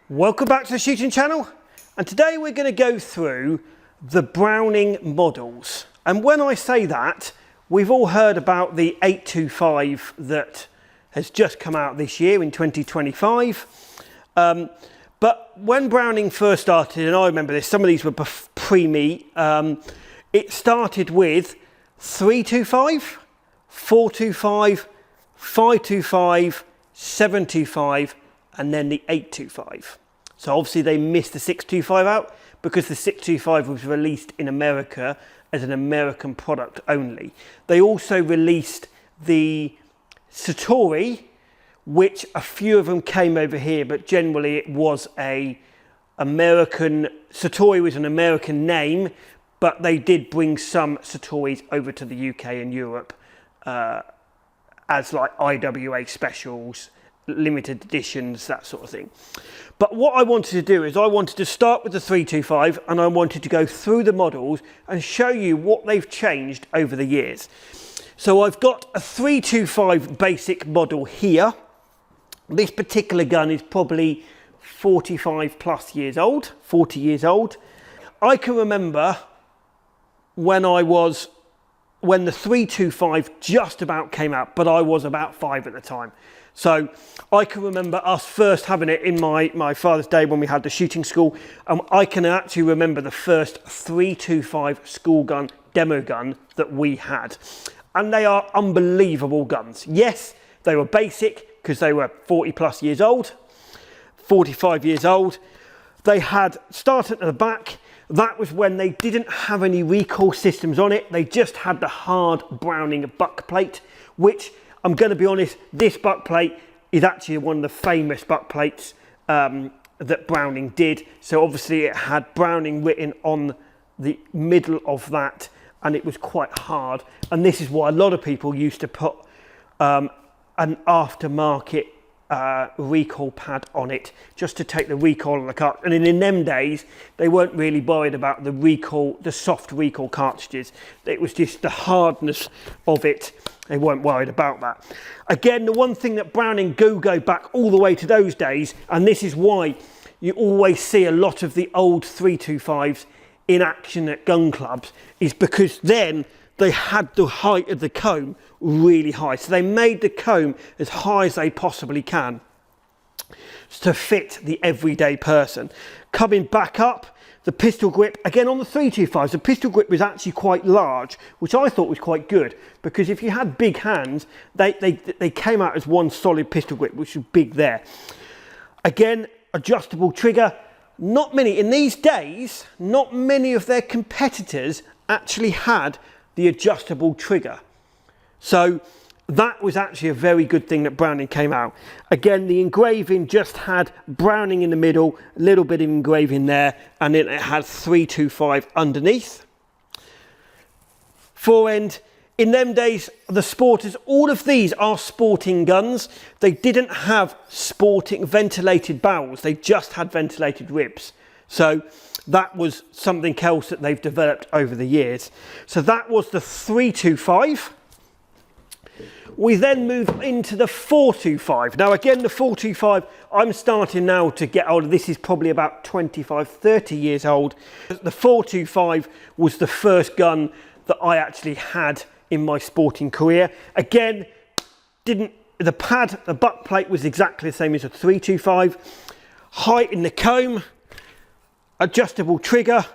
Welcome back to the shooting channel, and today we're going to go through the Browning models. And when I say that, we've all heard about the 825 that has just come out this year in 2025. But when Browning first started, and I remember this, some of these were pre-me, it started with 325, 425, 525, 725, and then the 825. So obviously they missed the 625 out because the 625 was released in America as an American product only. They also released the Satori, which a few of them came over here, but generally it was Satori was an American name, but they did bring some Satoris over to the UK and Europe as like IWA specials, limited editions, that sort of thing. But what I wanted to do is I wanted to start with the 325 and I wanted to go through the models and show you what they've changed over the years. So I've got a 325 basic model here. This particular gun is probably 45 plus years old, 40 years old. I can remember when the 325 just about came out, but I was about 5 at the time. So I can remember us first having it in my Father's Day when we had the shooting school. I can actually remember the first 325 school gun, demo gun that we had. And they are unbelievable guns. Yes, they were basic because they were 40 plus years old, 45 years old. They had started at the back. That was when they didn't have any recoil systems on it. They just had the hard Browning buck plate, which I'm going to be honest, this buck plate is actually one of the famous buck plates that Browning did. So obviously it had Browning written on the middle of that, and it was quite hard. And this is why a lot of people used to put an aftermarket recoil pad on it, just to take the recoil on the cartridge. And in them days, they weren't really worried about the recoil, the soft recoil cartridges. It was just the hardness of it. They weren't worried about that. Again, the one thing that Browning go back all the way to those days, and this is why you always see a lot of the old 325s in action at gun clubs, is because then they had the height of the comb really high. So they made the comb as high as they possibly can to fit the everyday person. Coming back up, the pistol grip, again on the 325s, the pistol grip was actually quite large, which I thought was quite good, because if you had big hands, they came out as one solid pistol grip, which was big there. Again, adjustable trigger. Not many, in these days, not many of their competitors actually had the adjustable trigger. So that was actually a very good thing that Browning came out. Again, the engraving just had Browning in the middle, a little bit of engraving there, and then it had 325 underneath. Forend, in them days, the sporters, all of these are sporting guns. They didn't have sporting ventilated barrels, they just had ventilated ribs. So that was something else that they've developed over the years. So that was the 325. We then move into the 425. Now again, the 425, I'm starting now to get older. This is probably about 25, 30 years old. The 425 was the first gun that I actually had in my sporting career. Again, the butt plate was exactly the same as a 325. Height in the comb, adjustable trigger,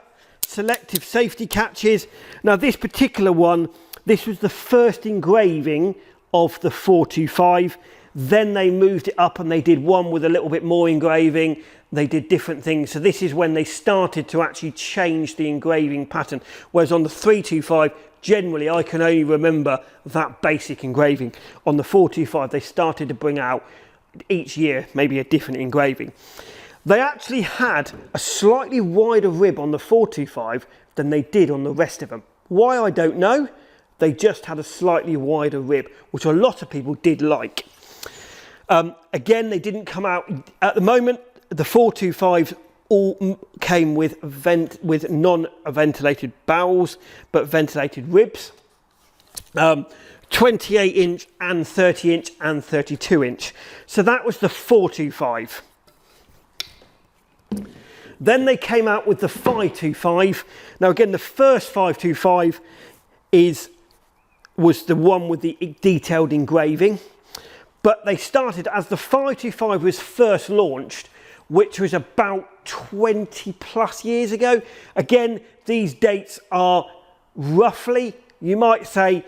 selective safety catches. Now this particular one, this was the first engraving of the 425. Then they moved it up and they did one with a little bit more engraving. They did different things. So this is when they started to actually change the engraving pattern. Whereas on the 325, generally I can only remember that basic engraving. On the 425, they started to bring out each year maybe a different engraving. They actually had a slightly wider rib on the 425 than they did on the rest of them. Why, I don't know. They just had a slightly wider rib, which a lot of people did like. Again, they didn't come out, at the moment, the 425s all came with non-ventilated barrels, but ventilated ribs. 28 inch and 30 inch and 32 inch. So that was the 425. Then they came out with the 525. Now again, the first 525 was the one with the detailed engraving. But they started, as the 525 was first launched, which was about 20 plus years ago. Again, these dates are roughly, you might say,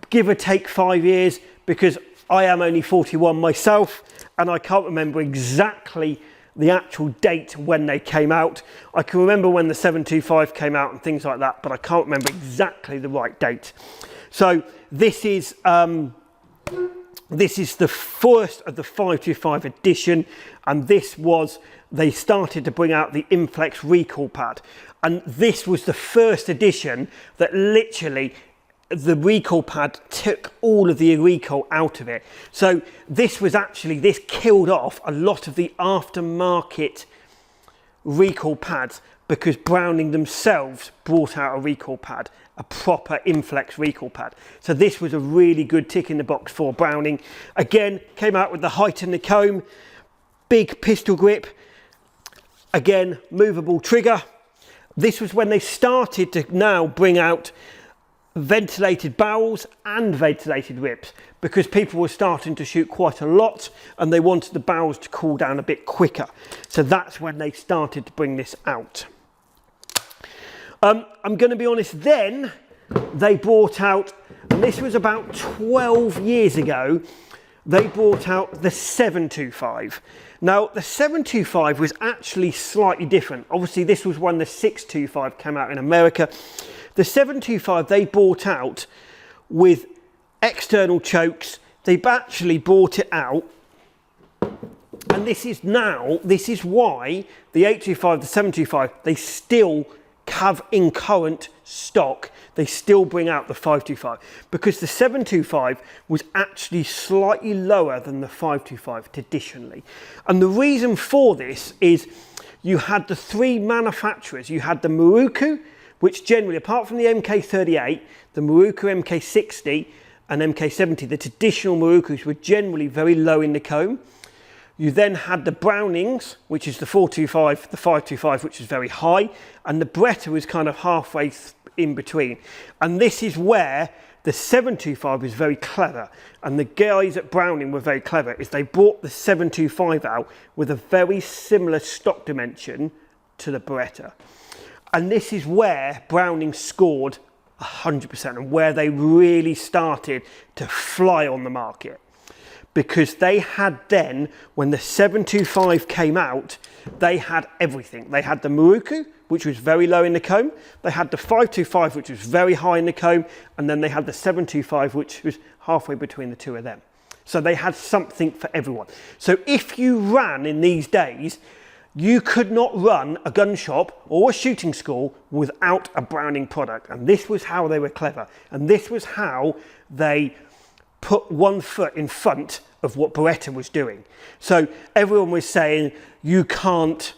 give or take 5 years, because I am only 41 myself, and I can't remember exactly the actual date when they came out. I can remember when the 725 came out and things like that, but I can't remember exactly the right date. So this is the first of the 525 edition, and they started to bring out the Inflex recoil pad. And this was the first edition that literally the recoil pad took all of the recoil out of it. So this killed off a lot of the aftermarket recoil pads, because Browning themselves brought out a recoil pad, a proper Inflex recoil pad. So this was a really good tick in the box for Browning. Again, came out with the height in the comb, big pistol grip, again, movable trigger. This was when they started to now bring out ventilated barrels and ventilated rips, because people were starting to shoot quite a lot and they wanted the barrels to cool down a bit quicker. So that's when they started to bring this out. I'm going to be honest, then they brought out, and this was about 12 years ago, they brought out the 725. Now, the 725 was actually slightly different. Obviously, this was when the 625 came out in America. The 725 they brought out with external chokes. They've actually brought it out, and this is why the 825, the 725, they still have in current stock. They still bring out the 525, because the 725 was actually slightly lower than the 525 traditionally. And the reason for this is you had the three manufacturers. You had the Maruku, which generally, apart from the MK38, the Maruku MK60 and MK70, the traditional Marukus were generally very low in the comb. You then had the Brownings, which is the 425, the 525, which is very high, and the Beretta was kind of halfway in between. And this is where the 725 is very clever, and the guys at Browning were very clever, is they brought the 725 out with a very similar stock dimension to the Beretta. And this is where Browning scored 100%, and where they really started to fly on the market. Because they had then, when the 725 came out, they had everything. They had the Maruku, which was very low in the comb. They had the 525, which was very high in the comb. And then they had the 725, which was halfway between the two of them. So they had something for everyone. So if you ran in these days, you could not run a gun shop or a shooting school without a Browning product. And this was how they were clever. And this was how they put one foot in front of what Beretta was doing. So everyone was saying you can't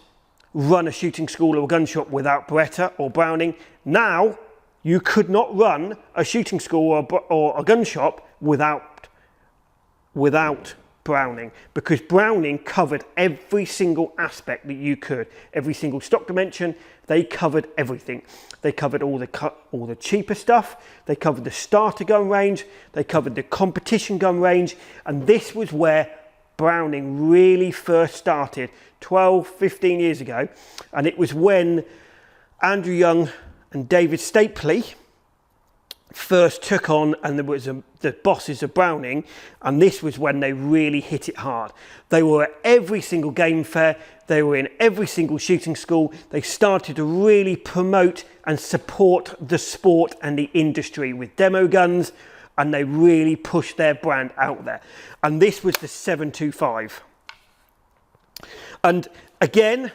run a shooting school or a gun shop without Beretta or Browning. Now you could not run a shooting school or a gun shop without Browning, because Browning covered every single aspect that you could, every single stock dimension. They covered everything. They covered all the cheaper stuff. They covered the starter gun range. They covered the competition gun range. And this was where Browning really first started 12, 15 years ago. And it was when Andrew Young and David Stapley first took on, and there was the bosses of Browning, and this was when they really hit it hard. They were at every single game fair, they were in every single shooting school. They started to really promote and support the sport and the industry with demo guns, and they really pushed their brand out there. And this was the 725. And again,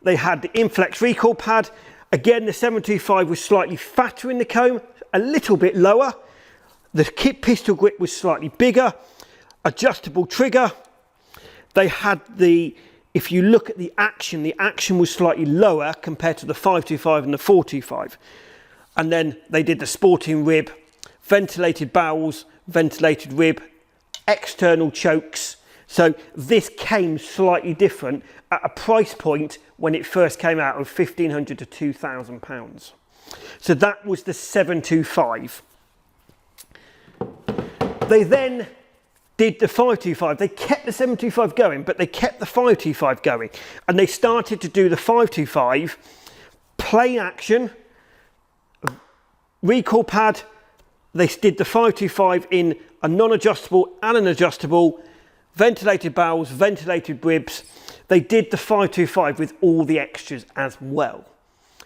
they had the Inflex recoil pad. Again, the 725 was slightly fatter in the comb, a little bit lower. The pistol grip was slightly bigger, adjustable trigger. They had if you look at the action was slightly lower compared to the 525 and the 425. And then they did the sporting rib, ventilated barrels, ventilated rib, external chokes. So this came slightly different at a price point when it first came out of £1,500 to £2,000. So that was the 725. They then did the 525. They kept the 725 going, but they kept the 525 going. And they started to do the 525, plain action, recoil pad. They did the 525 in a non-adjustable and an adjustable, ventilated barrels, ventilated ribs. They did the 525 with all the extras as well.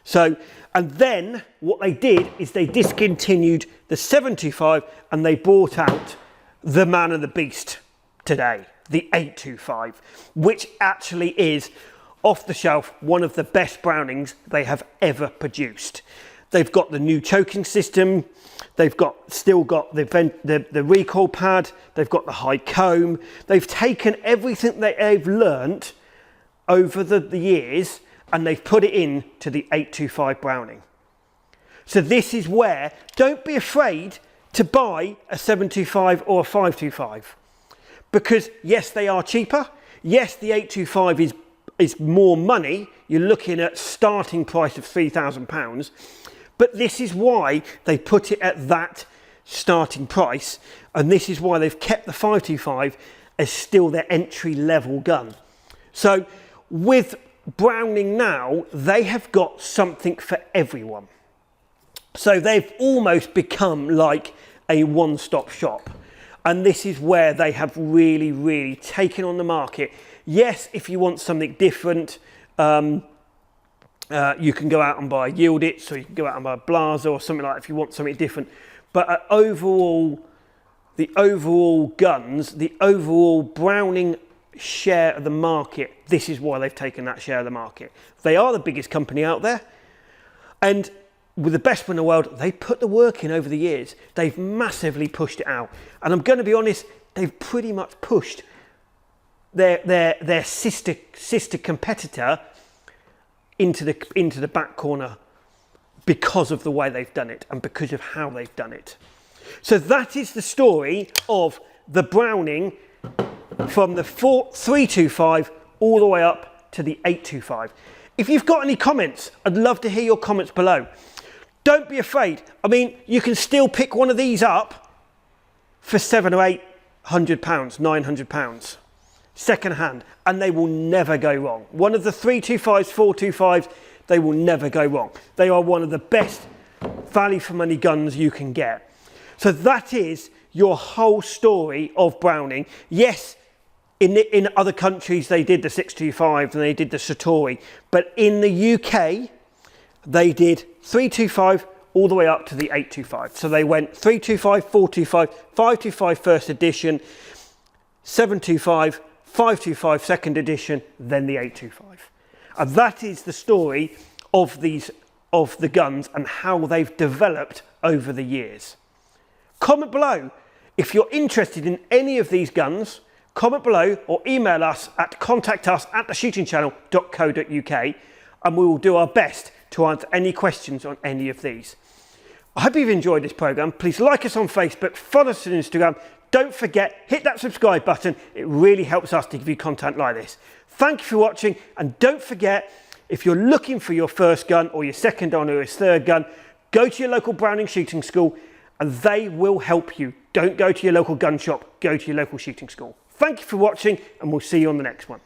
So, and then what they did is they discontinued the 725 and they brought out the man and the beast today, the 825, which actually is off the shelf one of the best Brownings they have ever produced. They've got the new choking system, they've still got the recoil pad, they've got the high comb, they've taken everything that they've learnt over the years and they've put it into the 825 Browning. So this is where, don't be afraid to buy a 725 or a 525, because yes, they are cheaper. Yes, the 825 is more money. You're looking at starting price of £3,000, but this is why they put it at that starting price, and this is why they've kept the 525 as still their entry level gun. So with Browning now, they have got something for everyone. So they've almost become like a one-stop shop. And this is where they have really, really taken on the market. Yes, if you want something different, you can go out and buy a Yieldits, or you can go out and buy a Blaser or something like that if you want something different. But overall, the overall guns, the overall Browning share of the market, this is why they've taken that share of the market. They are the biggest company out there. And with the best one in the world, they put the work in over the years. They've massively pushed it out. And I'm going to be honest, they've pretty much pushed their sister competitor into the back corner because of the way they've done it and because of how they've done it. So that is the story of the Browning from the 325 all the way up to the 825. If you've got any comments, I'd love to hear your comments below. Don't be afraid. I mean, you can still pick one of these up for £700 or £800, £900, second hand, and they will never go wrong. One of the 325s, 425s, they will never go wrong. They are one of the best value for money guns you can get. So that is your whole story of Browning. Yes, in other countries they did the 625 and they did the Satori, but in the UK they did 325 all the way up to the 825. So they went 325, 425, 525 first edition, 725, 525 second edition, then the 825. And that is the story of the guns and how they've developed over the years. Comment below if you're interested in any of these guns. Comment below or email us at contactus@theshootingchannel.co.uk and we will do our best to answer any questions on any of these. I hope you've enjoyed this programme. Please like us on Facebook, follow us on Instagram. Don't forget, hit that subscribe button. It really helps us to give you content like this. Thank you for watching, and don't forget, if you're looking for your first gun or your second gun or your third gun, go to your local Browning shooting school and they will help you. Don't go to your local gun shop, go to your local shooting school. Thank you for watching, and we'll see you on the next one.